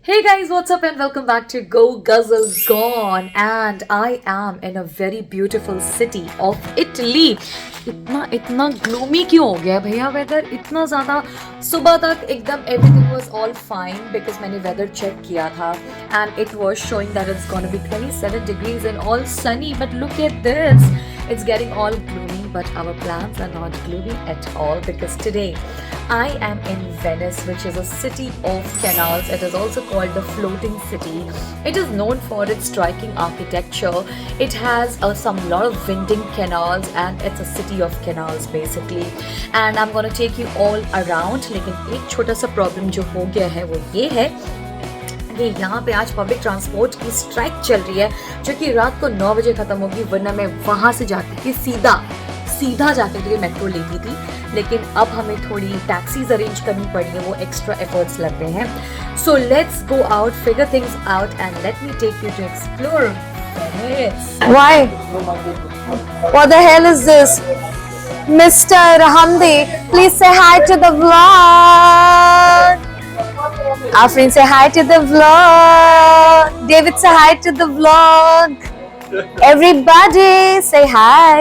Hey guys, what's up and welcome back to Go Guzzle Gone, and I am in a very beautiful city of Italy. इतना इतना gloomy क्यों हो गया भैया weather इतना ज़्यादा सुबह तक एकदम everything was all fine because मैंने weather check किया था and it was showing that it's gonna be 27 degrees and all sunny, but look at this, it's getting all gloomy, but our plans are not gloomy at all because today I am in Venice, which is a city of canals. It is also called the floating city. It is known for its striking architecture. It has some lot of winding canals and it's a city of canals basically. And I'm gonna take you all around. लेकिन एक छोटा सा problem जो हो गया है वो ये है कि यहाँ पे आज पब्लिक ट्रांसपोर्ट की स्ट्राइक चल रही है जो कि रात को 9 बजे ख़त्म होगी, वरना मैं वहाँ से जाती थी सीधा जाकर के मेट्रो लेती थी, लेकिन अब हमें थोड़ी टैक्सीज अरेंज करनी पड़ी है, वो एक्स्ट्रा एफर्ट्स लग रहे हैं. So let's go out, figure things out and let me take you to explore Venice. Why? What the hell is this? Mr. Hamdi, please say hi to the vlog. Afrin, say hi to the vlog. David, say hi to the vlog. Everybody, say hi.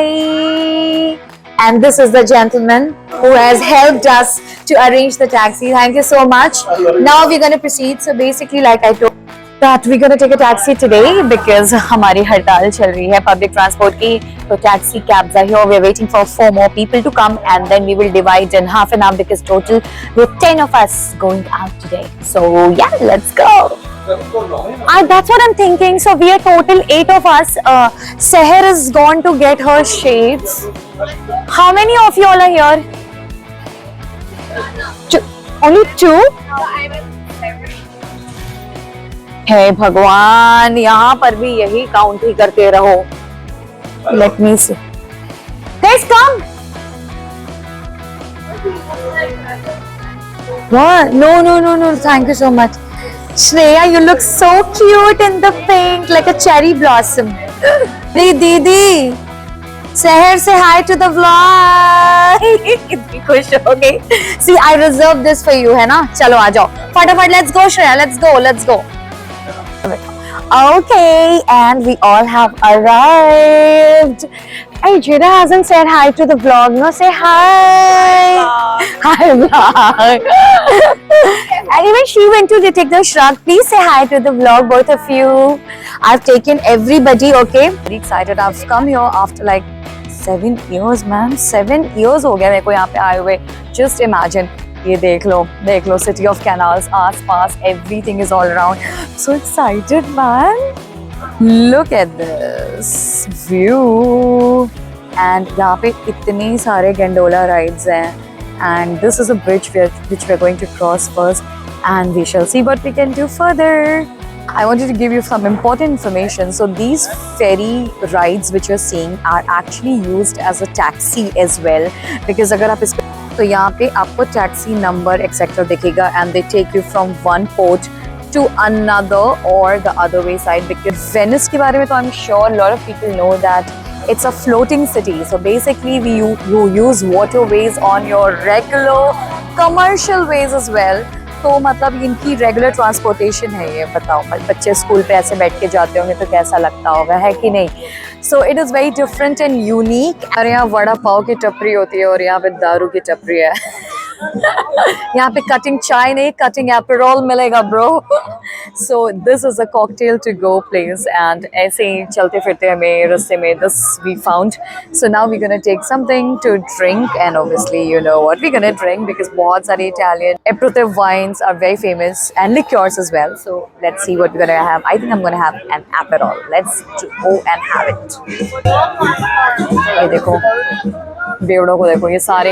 And this is the gentleman who has helped us to arrange the taxi. Thank you so much. Now we're going to proceed. So basically, like I told that we're going to take a taxi today because हमारी हड़ताल चल रही है public transport की. So taxi cabs are here. We're waiting for 4 more people to come and then we will divide in half an hour because total we're 10 of us going out today. So yeah, let's go. That's what I'm thinking. So we are total 8 of us. Seher is gone to get her shades. How many of you all are here? Only 2? हे भगवान, यहाँ पर भी यही count ही करते रहो. Let me see. Guys, come. What? No. Thank you so much. Shreya, you look so cute in the pink, like a cherry blossom. Didi, Seher, say hi to the vlog. कितनी खुश हो गई. See, I reserved this for you, है ना? चलो आ जाओ. फटाफट, let's go, Shreya. Let's go. Okay, and we all have arrived. Hey, Jada hasn't said hi to the vlog. No, say hi. Hi, vlog. And even she went to take the shrug. Please say hi to the vlog, both of you. I've taken everybody, okay? Very excited. I've come here after like 7 years, man. 7 years हो गया मेरे को यहाँ पे आए हुए. Just imagine. ये देख लो city of canals आस-पास, everything is all around. So excited, man. Look at this view. And यहाँ पे इतने सारे gondola rides हैं. And this is a bridge which we're going to cross first. And we shall see what we can do further. I wanted to give you some important information. So these ferry rides which you're seeing are actually used as a taxi as well. Because अगर आप इस तो यहाँ पे आपको taxi number etcetera दिखेगा and they take you from one port to another or the other way side. Because Venice के बारे में तो I'm sure a lot of people know that it's a floating city. So basically you use waterways on your regular commercial ways as well. तो मतलब इनकी regular transportation है ये. बताओ बच्चे स्कूल पे ऐसे बैठ के जाते होंगे तो कैसा लगता होगा, है कि नहीं? So it is very different and unique. और यहाँ वड़ा पाव की टपरी होती है और यहाँ पे दारू की टपरी है. यहाँ पे कटिंग चाय नहीं, कटिंग एपरॉल मिलेगा bro. So this is a cocktail to go place and ऐसे ही चलते फिरते हमें रास्ते में this we found. So now we gonna take something to drink and obviously you know what we gonna drink because बहुत सारे Italian aperitive wines are very famous and liqueurs as well. So let's see what we gonna have. I think I am gonna have an Aperol. Let's go and have it. ये देखो बेवड़ों को, देखो ये सारे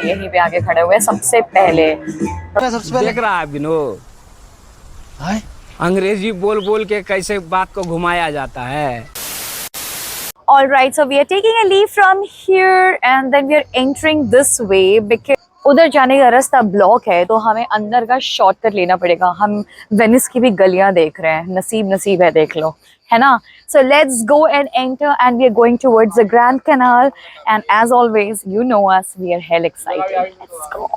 यहीं पे आके खड़े हुए हैं सबसे पहले. देख रहा है विनोद, अंग्रेजी बोल बोल के कैसे बात को घुमाया जाता है. All right, so we are taking a leave from here and then we are entering this way because उधर जाने का रास्ता ब्लॉक है तो हमें अंदर का शॉर्टकट लेना पड़ेगा. हम वेनिस की भी गलियां देख रहे हैं. नसीब है, देख लो, है ना? So let's go and enter and we are going towards the Grand Canal and as always, you know us, we are hell excited. Let's go.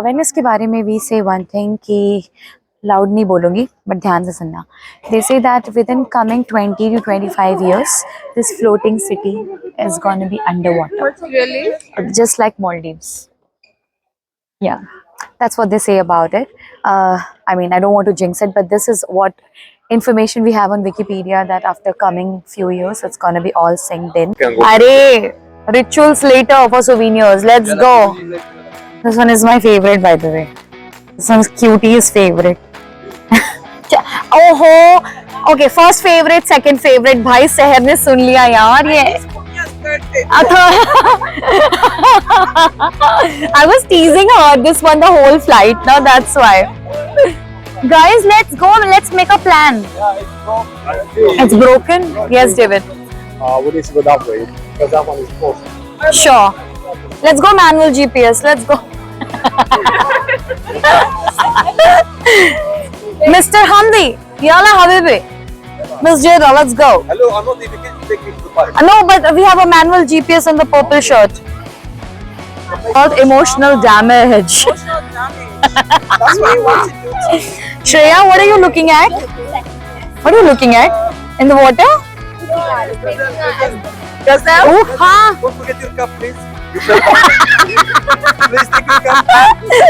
Venice के बारे में we say one thing कि loud नहीं बोलूँगी but ध्यान से सुनना. They say that within coming 20 to 25 years, this floating city is going to be underwater. Really? Just like Maldives. Yeah, that's what they say about it. I mean, I don't want to jinx it, but this is what information we have on Wikipedia, that after coming few years, it's going to be all synced in. Arey, rituals later for souvenirs. Let's go. This one is my favorite, by the way. This one's Cutie's favorite. ओहो, okay, first favorite, second favorite. भाई शहर ने सुन लिया यार ये. I was teasing her this one the whole flight. Now that's why. Guys, let's go. Let's make a plan. It's broken. Yes, David. We need to go that way because that one is close. Sure. Let's go manual GPS. Let's go. Mr. Hamdi, yalla habibi. Miss Jada, let's go. Hello, I'm not even getting take me to the park. No, but we have a manual GPS on the purple shirt. Called emotional damage. That's why I wanted to. Shreya, what are you looking at? What are you looking at? In the water? Yes, now. Oh, huh. Don't forget your cup, please. Please take your cup.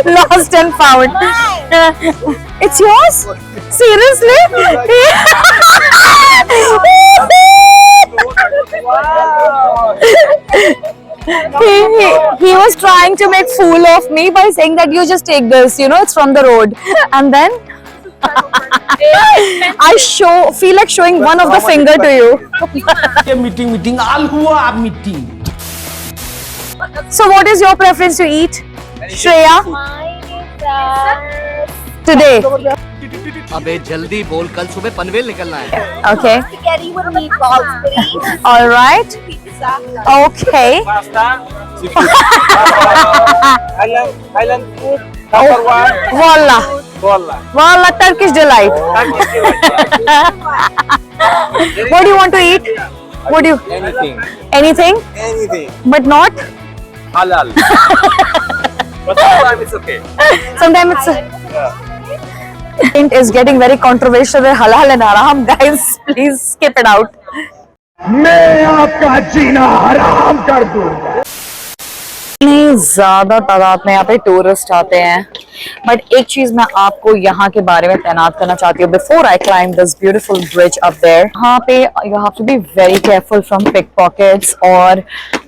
Lost and found. It's yours? Seriously? He was trying to make fool of me by saying that you just take this, you know, it's from the road. And then I feel like showing one of the finger to you. Meeting आल हुआ आप meeting. So what is your preference to eat, Shreya? Today? अबे जल्दी बोल, कल सुबह पनवेल निकलना है. Okay. Spaghetti with meatballs, please. All right. Pizza. Okay. Island food. Wallah. Wallah, Turkish delight. What do you want to eat? What do you? Anything. Anything? Anything. But not? Halal. But sometimes it's okay. Sometimes it is getting very controversial with halal and haram. Guys, please skip it out. मैं आपका जीना हराम कर दूंगा. इतनी ज्यादा तादाद में यहाँ पे टूरिस्ट आते हैं, बट एक चीज मैं आपको यहाँ के बारे में तैनात करना चाहती हूँ. Before I climb this beautiful bridge up there, यहाँ पे you have to be very careful from pickpockets, और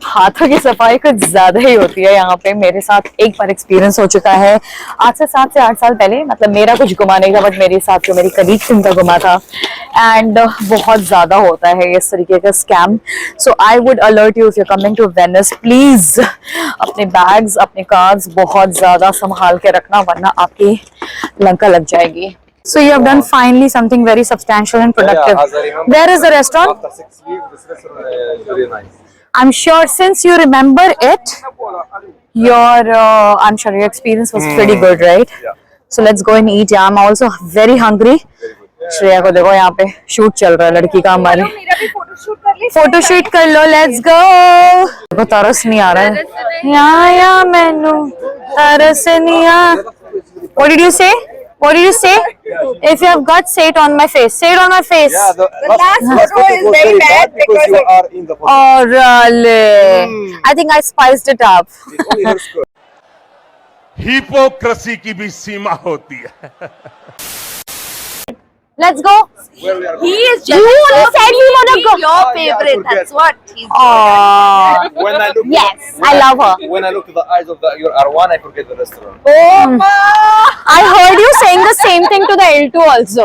हाथों की सफाई कुछ ज्यादा ही होती है यहाँ पे. मेरे साथ एक बार एक्सपीरियंस हो चुका है आज से 7 से 8 साल पहले. मतलब मेरा कुछ गुमा नहीं था, बट मेरे साथ जो मेरी कलीग थी उनका गुमा था. एंड बहुत ज्यादा होता है इस तरीके का scam. So I would alert you, if you coming to Venice, please अपने बैग्स, अपने कार्ड्स बहुत ज्यादा संभाल के रखना, वरना आपकी लंका लग जाएगी. So you have done finally something very substantial and productive. Yeah, as I remember, Where is the restaurant? After 6 weeks, this restaurant is very nice. I'm sure since you remember it, I'm sure your experience was pretty good, right? Yeah. So let's go and eat. Yeah, I'm also very hungry. Shreya को देखो यहाँ पे shoot चल रहा है लड़की का हमारी. मेरा भी फोटोशूट कर ली. फोटोशूट कर लो, लेट्स गो. देखो तरस नहीं आ रहा है या मैनू तरस नहीं आ. What did you say? What did you say? If you have got, say it on my face. Say it on my face. Yeah, the last last photo is very bad because you are in the photo. Oh, really? I think I spiced it up. It only looks good. Hypocrisy की भी सीमा होती है. Let's go. Where we are He going. is jealous. You of said you wanna being go. Your Yeah, I favorite. forget. That's what. He's Oh, When I look, yes, I love her. When I look to the eyes of your R1, I forget the restaurant. I heard you saying the same thing to the L2 also.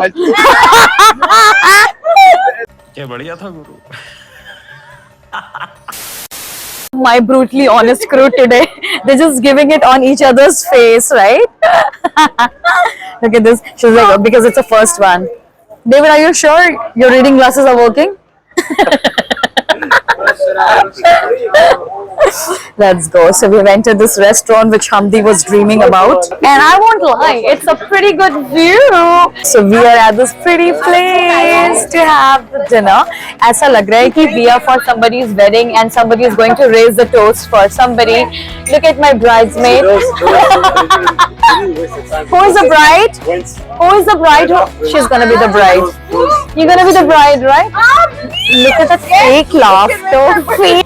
क्या बढ़िया था गुरु. My brutally honest crew today, they're just giving it on each other's face, right? Look at this. She's like, because it's the first one. David, are you sure your reading glasses are working? Let's go. So we went to this restaurant which Hamdi was dreaming about, and I won't lie, it's a pretty good view. So we are at this pretty place to have the dinner. ऐसा लग रहा है कि we are for somebody's wedding and somebody is going to raise the toast for somebody. Look at my bridesmaid. Who is the bride? Who is the bride? She's gonna be the bride. You're gonna be the bride, right? Look at the fake laughter.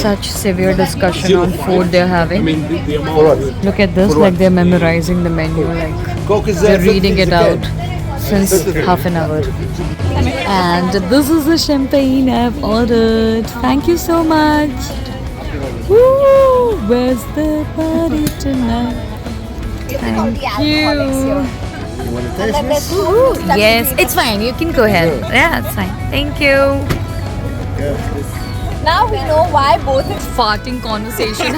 Such severe discussion on food they're having. Look at this, like they're memorizing the menu, like they're reading it out since half an hour. And this is the champagne I've ordered. Thank you so much. Woo! Where's the party tonight? Thank you. Ooh, yes, it's fine. You can go ahead. Yeah, it's fine. Thank you. Now we know why both Farting conversation.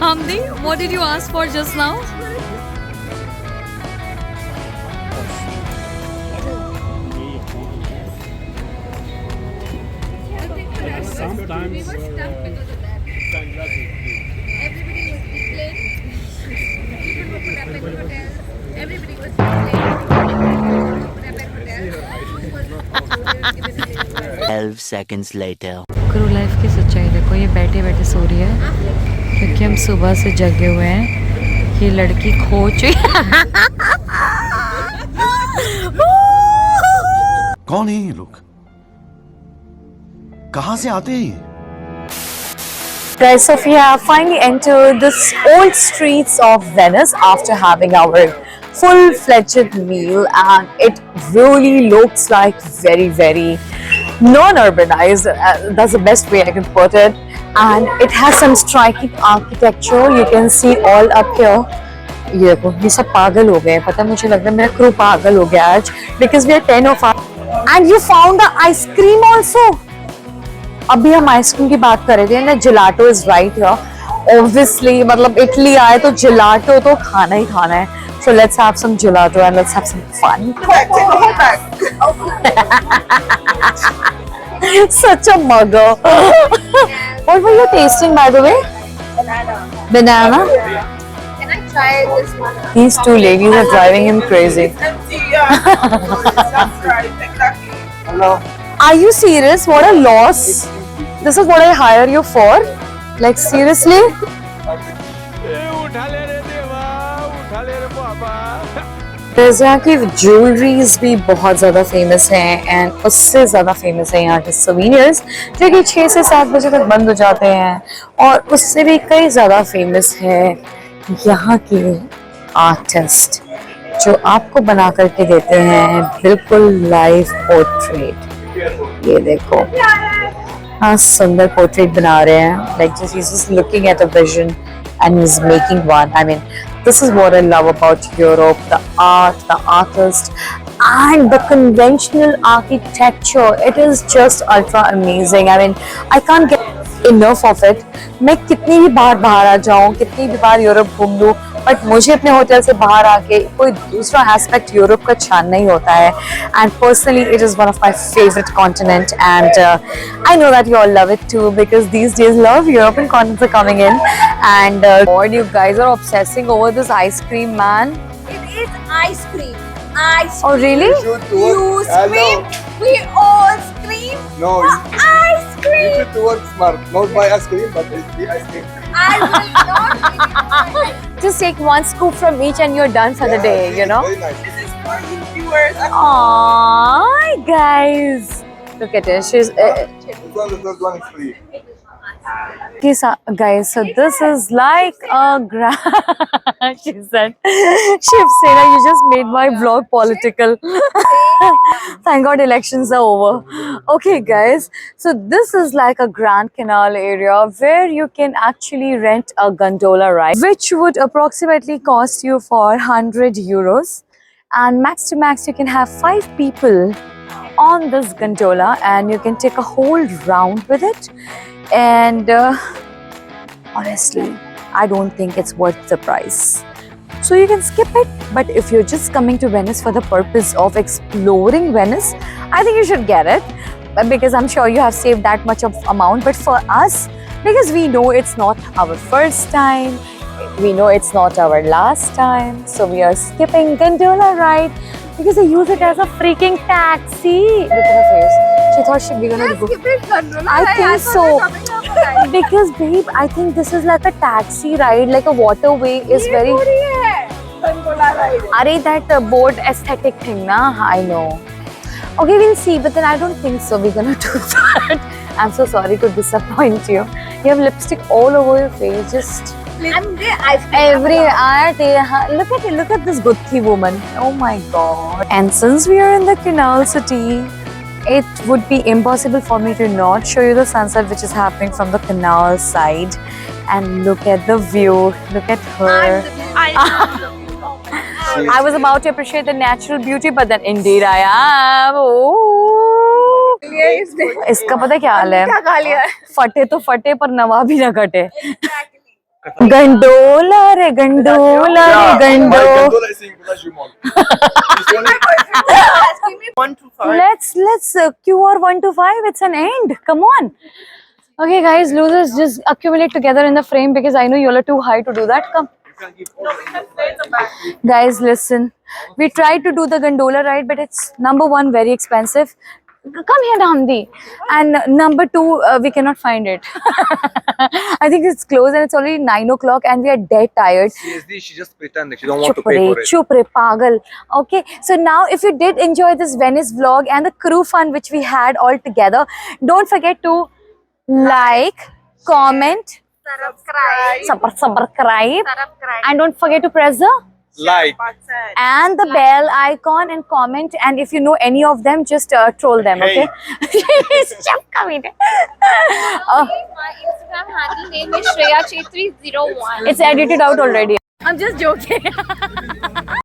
Hamdi, what did you ask for just now? seconds later. Crew life की सच्चाई देखो, ये बैठे बैठे सो रही है क्योंकि हम सुबह से जगे हुए हैं. ये लड़की खो चुकी. कौन है ये लोग? कहाँ से आते हैं ये? Guys, so we have finally entered this old streets of Venice after having our full-fledged meal, and it really looks like very non-urbanized. That's the best way I can put it. And it has some striking architecture. You can see all up here. ये देखो, ये सब पागल हो गए. पता मुझे लग रहा है मेरा crew पागल हो गया आज, because we are 10 of us. And you found the ice cream also. अभी हम आइसक्रीम की बात कर रहे थे ना, gelato is right here. Obviously मतलब इटली आए तो जिलाटो तो खाना ही खाना है. So let's have some gelato and let's have some fun. Such a mugger. What were you tasting, by the way? Banana. Can I try this one? These two ladies are driving him crazy. Are you serious? What a loss. This is what I hire you for? Like seriously? There's यहाँ की jewelleries भी बहुत ज़्यादा famous हैं, and उससे ज़्यादा famous है यहाँ के सोवेनियर्स जो कि 6 से 7 बजे तक बंद हो जाते हैं. और उससे भी कई ज़्यादा फेमस है यहाँ के आर्टिस्ट जो आपको बना करके देते हैं बिल्कुल लाइव पोर्ट्रेट. ये देखो हाँ सुंदर पोर्ट्रेट बना रहे हैं. Like just he is looking at a vision and he's making one. I mean, this is what I love about Europe: the art, the artist, and the conventional architecture. It is just ultra amazing. I mean, I can't get enough of it. मैं कितनी भी बार बाहर आ जाऊँ, कितनी भी बार Europe घूम लूँ, but मुझे अपने होटल से बाहर आके कोई दूसरा एस्पेक्ट यूरोप का छानना ही होता है. And personally it is one of my favourite continent, and I know that you all love it too, because these days love European contents are coming in, and you guys are obsessing over this ice cream, man. It is ice cream. Ice Oh really? You scream. We all scream. No, for ice you cream. should work smart. Not buy ice cream, but it's the ice cream. I will not. Just take one scoop from each and you're done for the day, you know. Very nice. This is for you viewers. Aww, guys, look at it. She's The third one is free. guys. So this is like a she said, Shiv Sena, you just made my vlog political. Thank God elections are over. Okay, guys. So this is like a Grand Canal area where you can actually rent a gondola ride, which would approximately cost you for 100 euros. And max to max, you can have 5 people on this gondola, and you can take a whole round with it. And honestly, I don't think it's worth the price. so you can skip it. But if you're just coming to Venice for the purpose of exploring Venice, I think you should get it, because I'm sure you have saved that much of amount. But for us, because we know it's not our first time, we know it's not our last time, so we are skipping gondola ride because they use it as a freaking taxi. Look at her face. She thought she'd be gonna go. I think so. Because babe, I think this is like a taxi ride, like a waterway is very. Are that boat aesthetic thing, na? I know. Okay, we'll see, but then I don't think so. We're gonna do that. I'm so sorry to disappoint you. You have lipstick all over your face, just every art. Look at it, look at this Guthi woman. Oh my god. And since we are in the canal city, it would be impossible for me to not show you the sunset which is happening from the canal side. And look at the view, look at her. I was about to appreciate the natural beauty, but then indeed I am. Oh. इसका पता क्या हाल है? फटे तो फटे पर नवा भी ना कटे. गंडोला रे गंडोला रे गंडो. Let's QR 1 to 5. It's an end. Come on. Okay, guys, losers, just accumulate together in the frame because I know you all are too high to do that. Come. Guys, listen. We tried to do the gondola ride, but it's number one, very expensive. Come here, Namdi. And number two, we cannot find it. I think it's closed and it's already 9 o'clock and we are dead tired. CSD, she just pretended she don't want to pay for it. Chup re, pagal. Okay, so now if you did enjoy this Venice vlog and the crew fun which we had all together, don't forget to like, comment, subscribe, and don't forget to press the Like. and the bell icon and comment. And if you know any of them, just troll them. Okay. Stop coming. My Instagram handle name is Shreya Chetri 01. It's edited out already. I'm just joking.